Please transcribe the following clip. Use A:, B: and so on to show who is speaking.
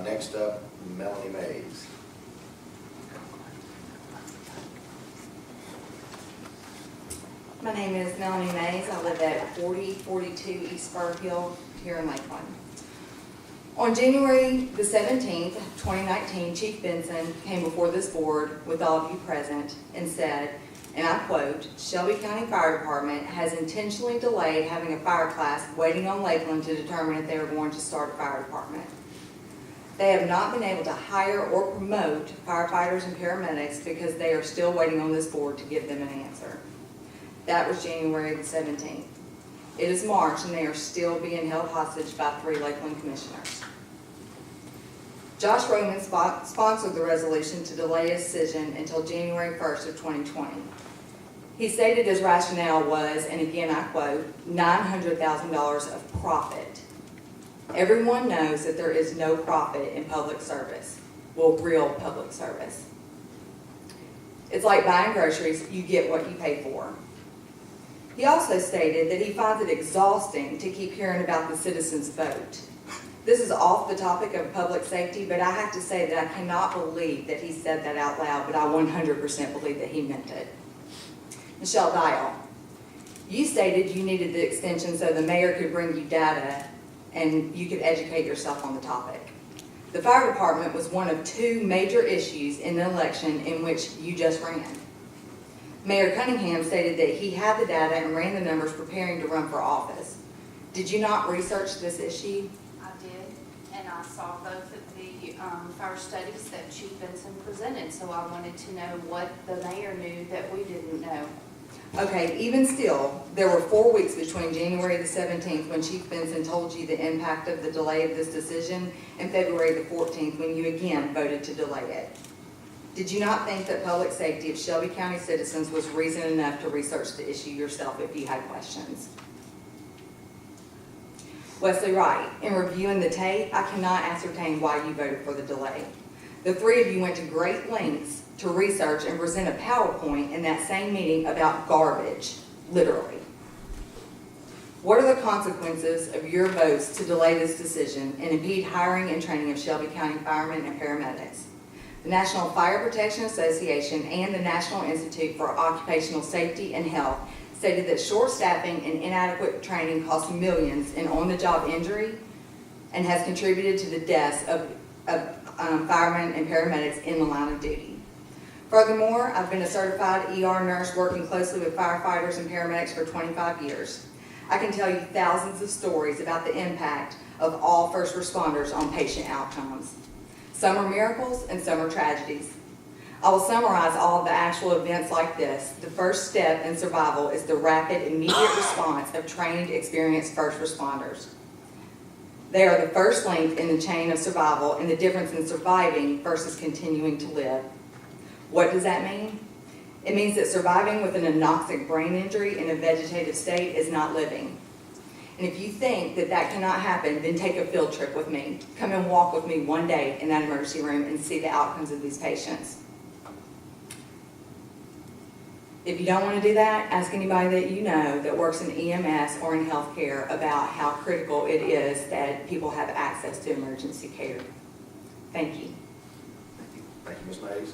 A: Next up, Melanie Mays.
B: My name is Melanie Mays. I live at 4042 East Spur Hill here in Lakeland. On January the 17th, 2019, Chief Benson came before this board with all of you present and said, and I quote, "Shelby County Fire Department has intentionally delayed having a fire class waiting on Lakeland to determine if they are going to start a fire department. They have not been able to hire or promote firefighters and paramedics because they are still waiting on this board to give them an answer." That was January the 17th. It is March and they are still being held hostage by 3 Lakeland commissioners. Josh Roman sponsored the resolution to delay a decision until January 1st of 2020. He stated his rationale was, and again I quote, $900,000 of profit. Everyone knows that there is no profit in public service. Well, real public service. It's like buying groceries, you get what you pay for. He also stated that he finds it exhausting to keep hearing about the citizens' vote. This is off the topic of public safety, but I have to say that I cannot believe that he said that out loud, but I 100% believe that he meant it. Michelle Dial, you stated you needed the extension so the mayor could bring you data and you could educate yourself on the topic. The fire department was one of 2 major issues in the election in which you just ran. Mayor Cunningham stated that he had the data and ran the numbers preparing to run for office. Did you not research this issue?
C: I did, and I saw both of the fire studies that Chief Benson presented, so I wanted to know what the mayor knew that we didn't know.
B: Okay, even still, there were 4 weeks between January the 17th when Chief Benson told you the impact of the delay of this decision and February the 14th when you again voted to delay it. Did you not think that public safety of Shelby County citizens was reason enough to research the issue yourself if you had questions? Wesley Wright, in reviewing the tape, I cannot ascertain why you voted for the delay. The 3 of you went to great lengths to research and present a PowerPoint in that same meeting about garbage, literally. What are the consequences of your votes to delay this decision and impede hiring and training of Shelby County firemen and paramedics? The National Fire Protection Association and the National Institute for Occupational Safety and Health stated that short staffing and inadequate training costs millions in on-the-job injury and has contributed to the deaths of firemen and paramedics in the line of duty. Furthermore, I've been a certified ER nurse working closely with firefighters and paramedics for 25 years. I can tell you thousands of stories about the impact of all first responders on patient outcomes. Some are miracles and some are tragedies. I will summarize all of the actual events like this. The first step in survival is the rapid, immediate response of trained, experienced first responders. They are the first link in the chain of survival and the difference in surviving versus continuing to live. What does that mean? It means that surviving with an anoxic brain injury in a vegetative state is not living. And if you think that that cannot happen, then take a field trip with me. Come and walk with me one day in that emergency room and see the outcomes of these patients. If you don't want to do that, ask anybody that you know that works in EMS or in healthcare about how critical it is that people have access to emergency care. Thank you.
A: Thank you, Ms. Mays.